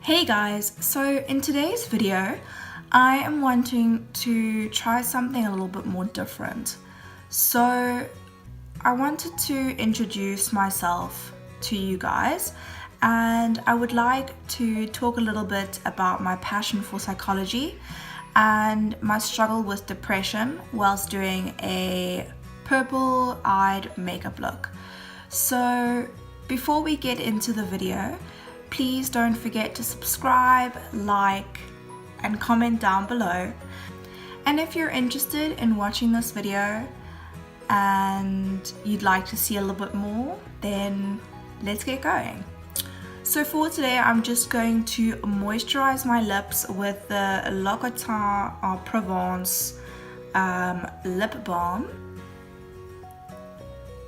Hey guys, so in today's video I am wanting to try something a little bit more different. So I wanted to introduce myself to you guys, and I would like to talk a little bit about my passion for psychology and my struggle with depression whilst doing a purple-eyed makeup look. So before we get into the video, please don't forget to subscribe, like, and comment down below. And if you're interested in watching this video and you'd like to see a little bit more, then let's get going. So for today, I'm just going to moisturize my lips with the L'Occitane of Provence lip balm.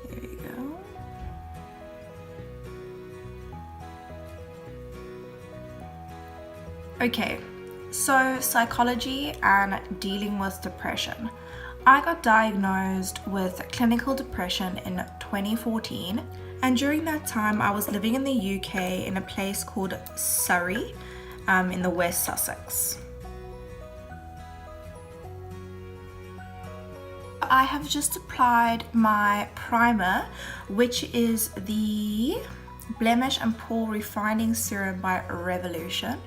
There you go. Okay, so psychology and dealing with depression. I got diagnosed with clinical depression in 2014, and during that time I was living in the UK in a place called Surrey in the West Sussex. I have just applied my primer, which is the Blemish and Pore Refining Serum by Revolution.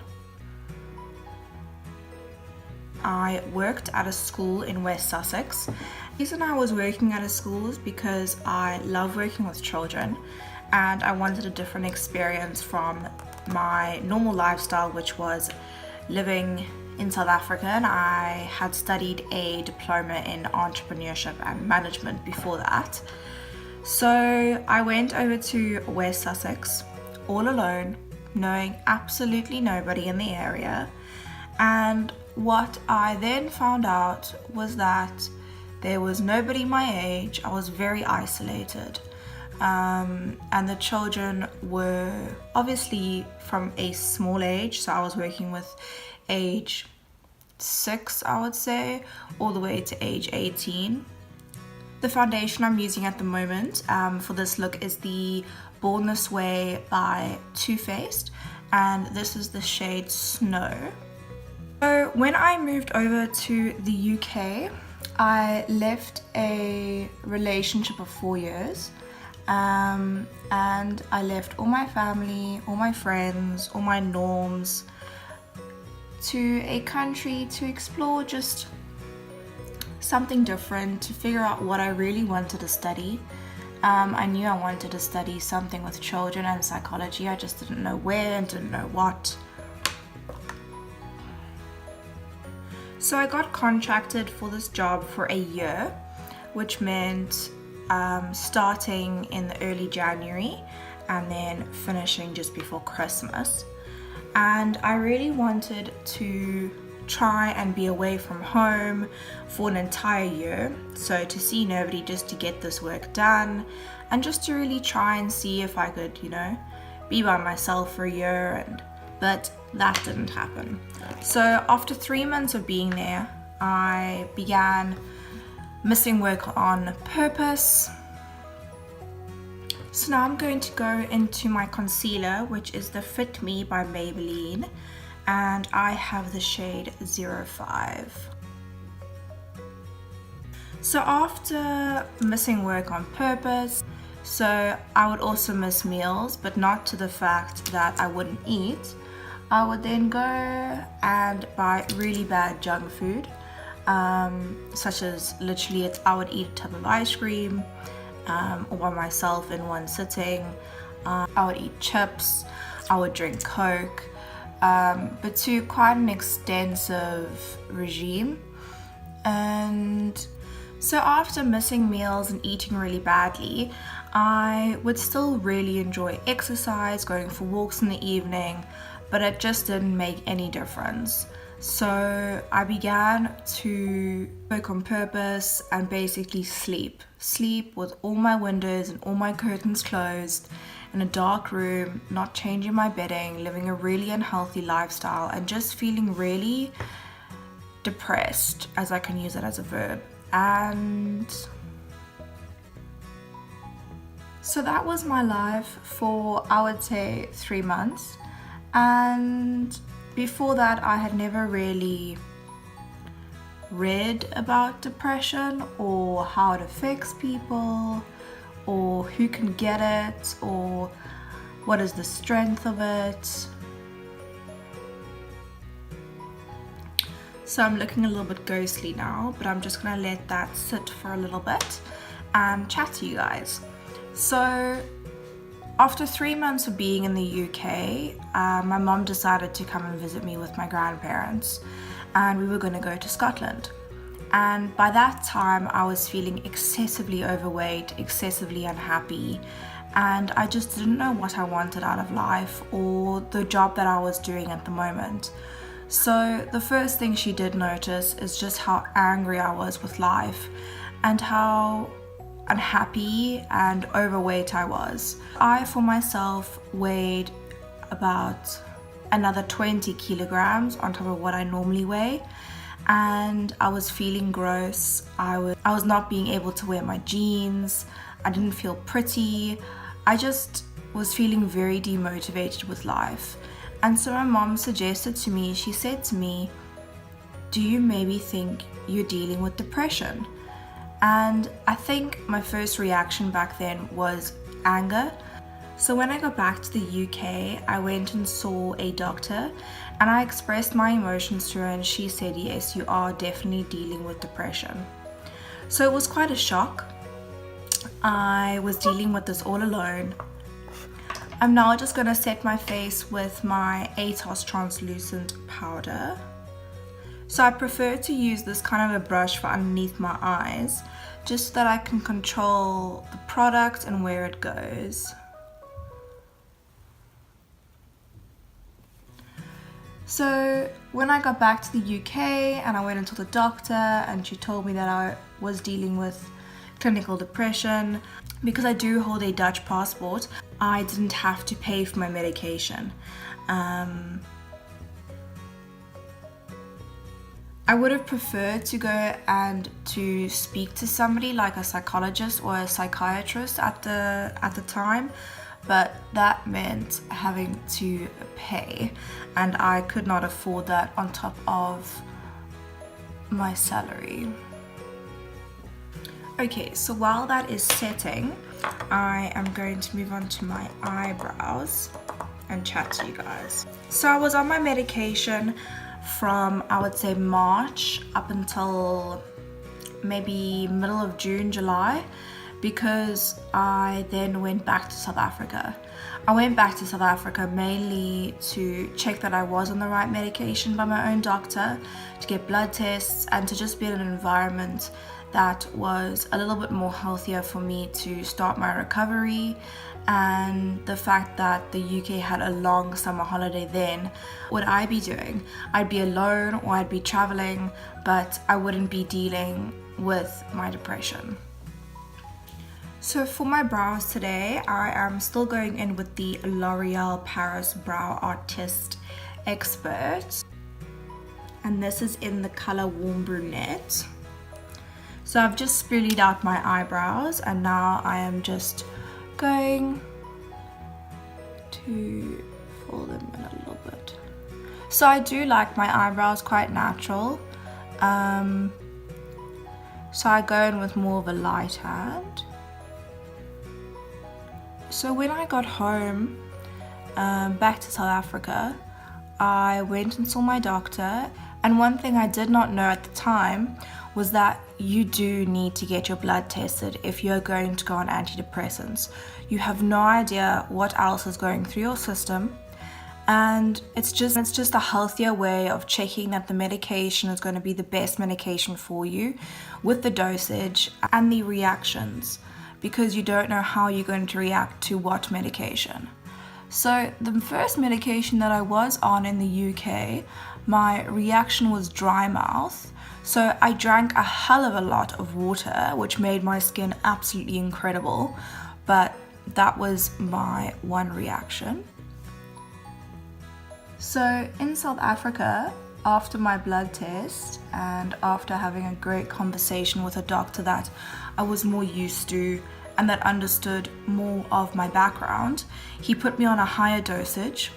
I worked at a school in West Sussex. The reason I was working at a school is because I love working with children and I wanted a different experience from my normal lifestyle, which was living in South Africa, and I had studied a diploma in entrepreneurship and management before that. So I went over to West Sussex all alone, knowing absolutely nobody in the area, and what I then found out was that there was nobody my age. I was very isolated, and the children were obviously from a small age, so I was working with age 6, I would say, all the way to age 18. The foundation I'm using at the moment for this look is the Born This Way by Too Faced, and this is the shade Snow. So when I moved over to the UK, I left a relationship of 4 years, and I left all my family, all my friends, all my norms to a country to explore just something different, to figure out what I really wanted to study. I knew I wanted to study something with children and psychology. I just didn't know where and didn't know what. So I got contracted for this job for a year, which meant starting in the early January and then finishing just before Christmas. And I really wanted to try and be away from home for an entire year, so to see nobody, just to get this work done and just to really try and see if I could, be by myself for a year, but that didn't happen. So after 3 months of being there, I began missing work on purpose. So now I'm going to go into my concealer, which is the Fit Me by Maybelline, and I have the shade 05. So after missing work on purpose, so I would also miss meals, but not to the fact that I wouldn't eat. I would then go and buy really bad junk food, such as literally I would eat a tub of ice cream all by myself in one sitting. I would eat chips, I would drink Coke, but to quite an extensive regime. And so after missing meals and eating really badly, I would still really enjoy exercise, going for walks in the evening, but it just didn't make any difference. So I began to work on purpose and basically sleep with all my windows and all my curtains closed, in a dark room, not changing my bedding, living a really unhealthy lifestyle, and just feeling really depressed, as I can use it as a verb. And so that was my life for, I would say, 3 months. And before that, I had never really read about depression or how it affects people or who can get it or what is the strength of it. So I'm looking a little bit ghostly now, but I'm just gonna let that sit for a little bit and chat to you guys. So after 3 months of being in the UK, my mom decided to come and visit me with my grandparents, and we were going to go to Scotland. And by that time I was feeling excessively overweight, excessively unhappy, and I just didn't know what I wanted out of life or the job that I was doing at the moment. So the first thing she did notice is just how angry I was with life and how unhappy and overweight I was. I for myself weighed about another 20 kilograms on top of what I normally weigh, and I was feeling gross. I was not being able to wear my jeans. I didn't feel pretty. I just was feeling very demotivated with life. And so my mom suggested to me, she said to me, do you maybe think you're dealing with depression? And I think my first reaction back then was anger. So when I got back to the UK, I went and saw a doctor and I expressed my emotions to her, and she said, yes, you are definitely dealing with depression. So it was quite a shock. I was dealing with this all alone. I'm now just going to set my face with my Etos translucent powder. So I prefer to use this kind of a brush for underneath my eyes, just so that I can control the product and where it goes. So when I got back to the UK and I went and saw the doctor, and she told me that I was dealing with clinical depression, because I do hold a Dutch passport, I didn't have to pay for my medication. I would have preferred to go and to speak to somebody like a psychologist or a psychiatrist at the time, but that meant having to pay, and I could not afford that on top of my salary. Okay, so while that is setting, I am going to move on to my eyebrows and chat to you guys. So I was on my medication from, I would say, March up until maybe middle of June, July, because I then went back to South Africa. I went back to South Africa mainly to check that I was on the right medication by my own doctor, to get blood tests, and to just be in an environment that was a little bit more healthier for me to start my recovery. And the fact that the UK had a long summer holiday then, what I'd be doing, I'd be alone or I'd be traveling, but I wouldn't be dealing with my depression. So for my brows today, I am still going in with the L'Oreal Paris Brow Artist Xpert, and this is in the color Warm Brunette. So I've just spoolied out my eyebrows, and now I am just going to fold them in a little bit. So I do like my eyebrows quite natural, so I go in with more of a light hand. So when I got home back to South Africa, I went and saw my doctor, and one thing I did not know at the time was that you do need to get your blood tested if you're going to go on antidepressants. You have no idea what else is going through your system, and it's just a healthier way of checking that the medication is going to be the best medication for you, with the dosage and the reactions, because you don't know how you're going to react to what medication. So the first medication that I was on in the UK, my reaction was dry mouth. So I drank a hell of a lot of water, which made my skin absolutely incredible, but that was my one reaction. So in South Africa, after my blood test and after having a great conversation with a doctor that I was more used to and that understood more of my background, he put me on a higher dosage,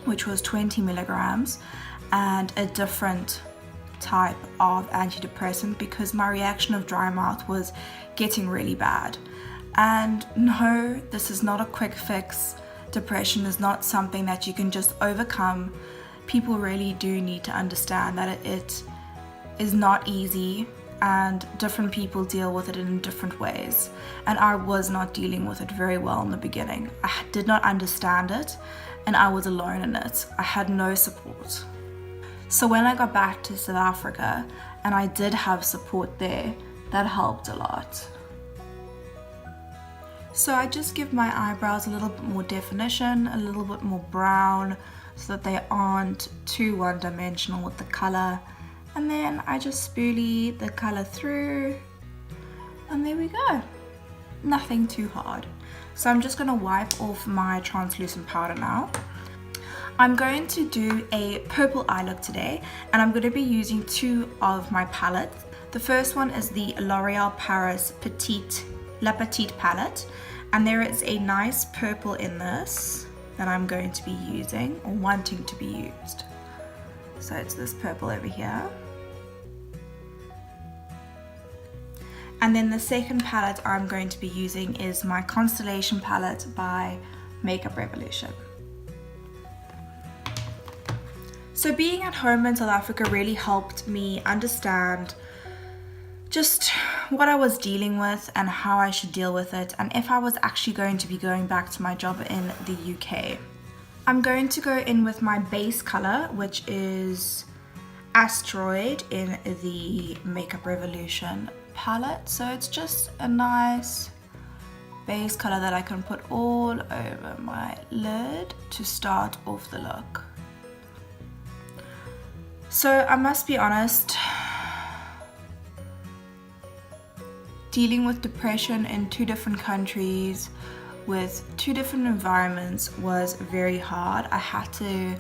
which was 20 milligrams, and a different type of antidepressant because my reaction of dry mouth was getting really bad. And no, this is not a quick fix. Depression is not something that you can just overcome. People really do need to understand that it is not easy, and different people deal with it in different ways. And I was not dealing with it very well in the beginning. I did not understand it, and I was alone in it. I had no support. So when I got back to South Africa and I did have support there, that helped a lot. So I just give my eyebrows a little bit more definition, a little bit more brown, so that they aren't too one-dimensional with the color. And then I just spoolie the color through, and there we go. Nothing too hard. So I'm just gonna wipe off my translucent powder now. I'm going to do a purple eye look today, and I'm going to be using two of my palettes. The first one is the L'Oreal Paris La Petite palette, and there is a nice purple in this that I'm going to be using, or wanting to be used. So it's this purple over here. And then the second palette I'm going to be using is my Constellation palette by Makeup Revolution. So being at home in South Africa really helped me understand just what I was dealing with and how I should deal with it, and if I was actually going to be going back to my job in the UK. I'm going to go in with my base color, which is Asteroid in the Makeup Revolution palette. So it's just a nice base color that I can put all over my lid to start off the look. So I must be honest, dealing with depression in two different countries with two different environments was very hard. I had to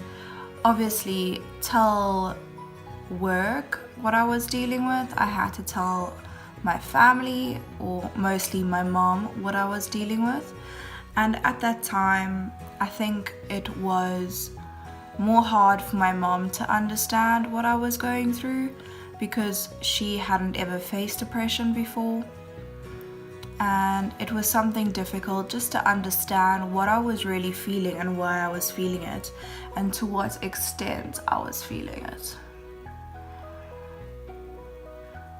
obviously tell work what I was dealing with. I had to tell my family, or mostly my mom, what I was dealing with. And at that time, I think it was more hard for my mom to understand what I was going through because she hadn't ever faced depression before. And it was something difficult just to understand what I was really feeling and why I was feeling it, and to what extent I was feeling it.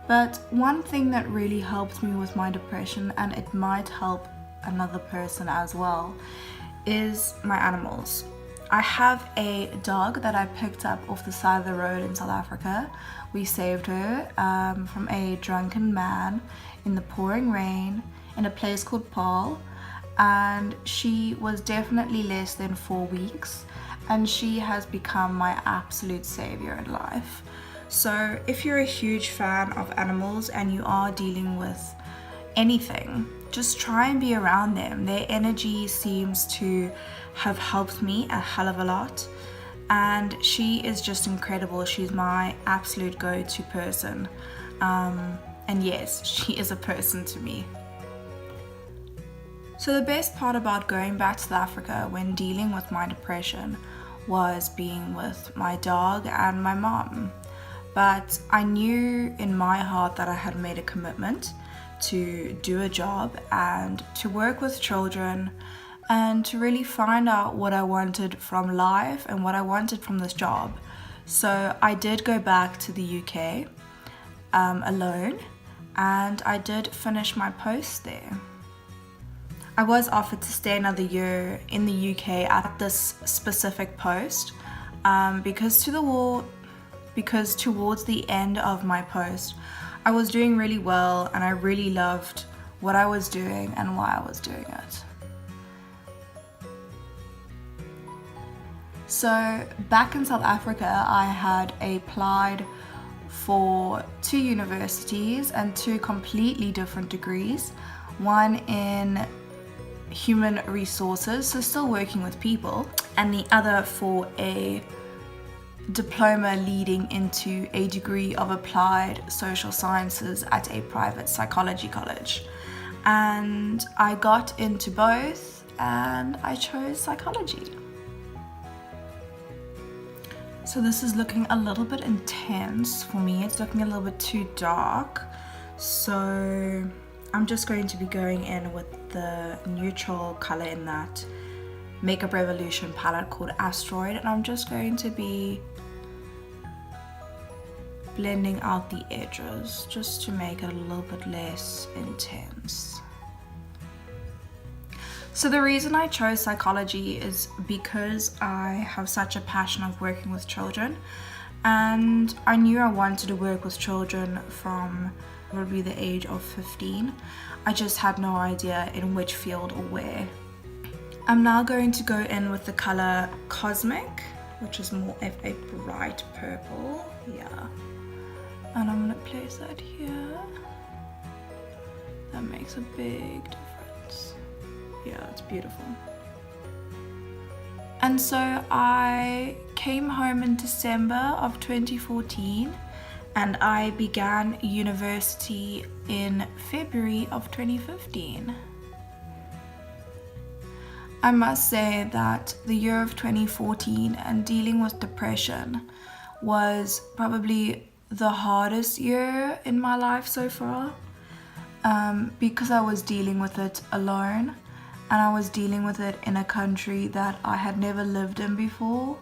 But one thing that really helped me with my depression, and it might help another person as well, is my animals. I have a dog that I picked up off the side of the road in South Africa. We saved her from a drunken man in the pouring rain in a place called Pore, and she was definitely less than 4 weeks, and she has become my absolute savior in life. So if you're a huge fan of animals and you are dealing with anything, just try and be around them. Their energy seems to have helped me a hell of a lot, and she is just incredible. She's my absolute go-to person, and yes, she is a person to me. So the best part about going back to South Africa when dealing with my depression was being with my dog and my mom. But I knew in my heart that I had made a commitment to do a job and to work with children and to really find out what I wanted from life and what I wanted from this job. So I did go back to the UK alone, and I did finish my post there. I was offered to stay another year in the UK at this specific post because towards the end of my post, I was doing really well and I really loved what I was doing and why I was doing it. So back in South Africa, I had applied for 2 universities and 2 completely different degrees. One in human resources, so still working with people, and the other for a diploma leading into a degree of applied social sciences at a private psychology college. And I got into both and I chose psychology. So this is looking a little bit intense for me. It's looking a little bit too dark. So I'm just going to be going in with the neutral color in that Makeup Revolution palette called Asteroid, and I'm just going to be blending out the edges just to make it a little bit less intense. So the reason I chose psychology is because I have such a passion of working with children, and I knew I wanted to work with children from probably the age of 15. I just had no idea in which field or where. I'm now going to go in with the color Cosmic, which is more of a bright purple. Yeah. And I'm going to place that here. That makes a big difference. Yeah, it's beautiful. And so I came home in December of 2014 and I began university in February of 2015. I must say that the year of 2014 and dealing with depression was probably the hardest year in my life so far, because I was dealing with it alone. And I was dealing with it in a country that I had never lived in before,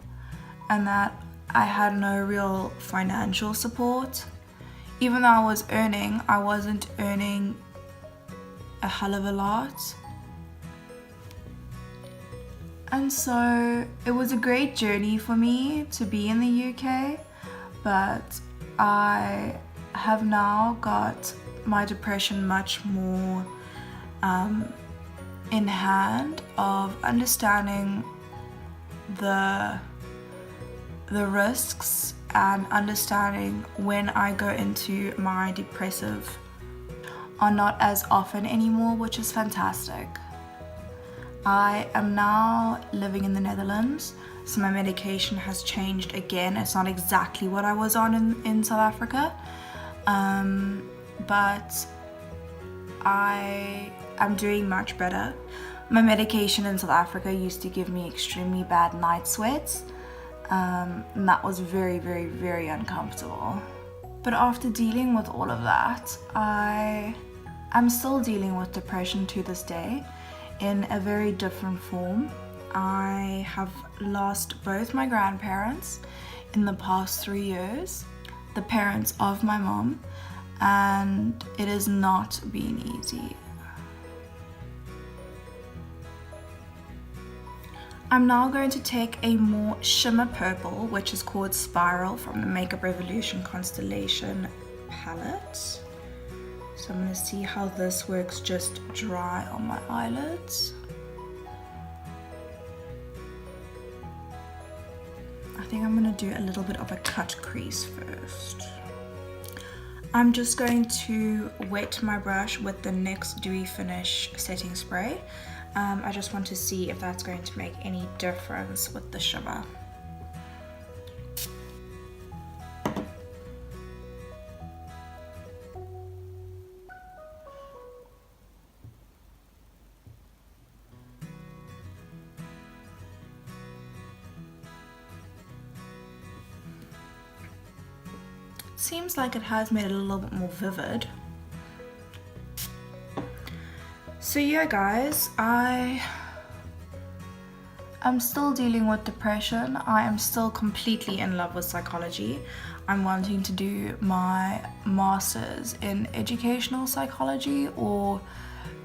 and that I had no real financial support. Even though I was earning, I wasn't earning a hell of a lot. And so it was a great journey for me to be in the UK, but I have now got my depression much more in hand of understanding the risks and understanding when I go into my depressive are not as often anymore, which is fantastic. I am now living in the Netherlands, so my medication has changed again. It's not exactly what I was on in South Africa, but I'm doing much better. My medication in South Africa used to give me extremely bad night sweats, and that was very, very, very uncomfortable. But after dealing with all of that, I'm still dealing with depression to this day in a very different form. I have lost both my grandparents in the past 3 years, the parents of my mom, and it has not been easy. I'm now going to take a more shimmer purple, which is called Spiral, from the Makeup Revolution Constellation palette. So I'm going to see how this works just dry on my eyelids. I think I'm going to do a little bit of a cut crease first. I'm just going to wet my brush with the NYX Dewy Finish setting spray. I just want to see if that's going to make any difference with the shimmer. Seems like it has made it a little bit more vivid. So yeah guys, I'm still dealing with depression. I am still completely in love with psychology. I'm wanting to do my master's in educational psychology or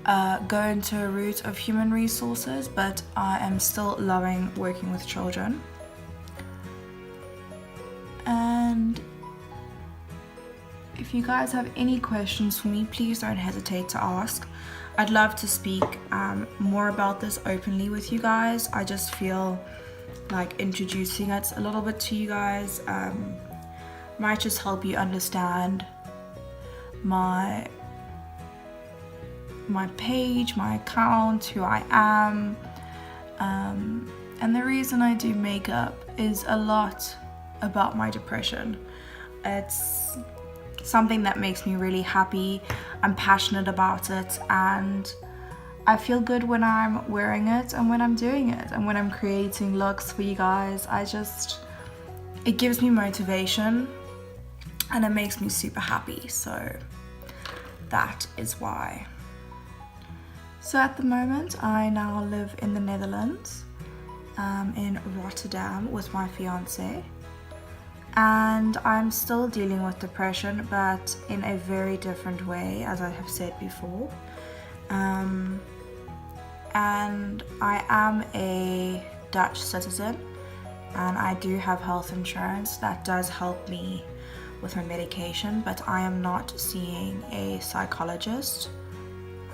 go into a route of human resources, but I am still loving working with children. And if you guys have any questions for me, please don't hesitate to ask. I'd love to speak more about this openly with you guys. I just feel like introducing it a little bit to you guys might just help you understand my page, my account, who I am. And the reason I do makeup is a lot about my depression. It's something that makes me really happy. I'm passionate about it, and I feel good when I'm wearing it and when I'm doing it and when I'm creating looks for you guys. it gives me motivation and it makes me super happy, so that is why. So at the moment I now live in the Netherlands, in Rotterdam with my fiance, and I'm still dealing with depression, but in a very different way, as I have said before. And I am a Dutch citizen and I do have health insurance that does help me with my medication, but I am not seeing a psychologist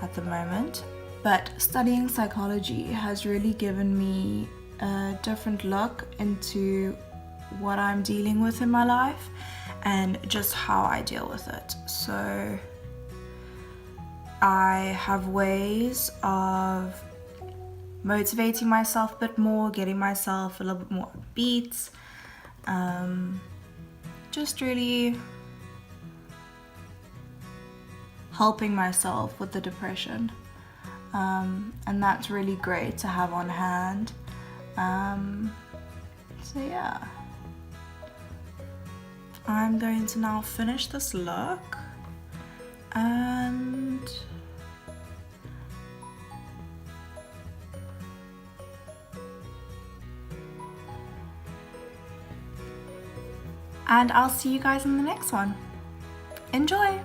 at the moment. But studying psychology has really given me a different look into what I'm dealing with in my life and just how I deal with it. So I have ways of motivating myself a bit more, getting myself a little bit more upbeat, just really helping myself with the depression, and that's really great to have on hand. So yeah, I'm going to now finish this look and I'll see you guys in the next one. Enjoy!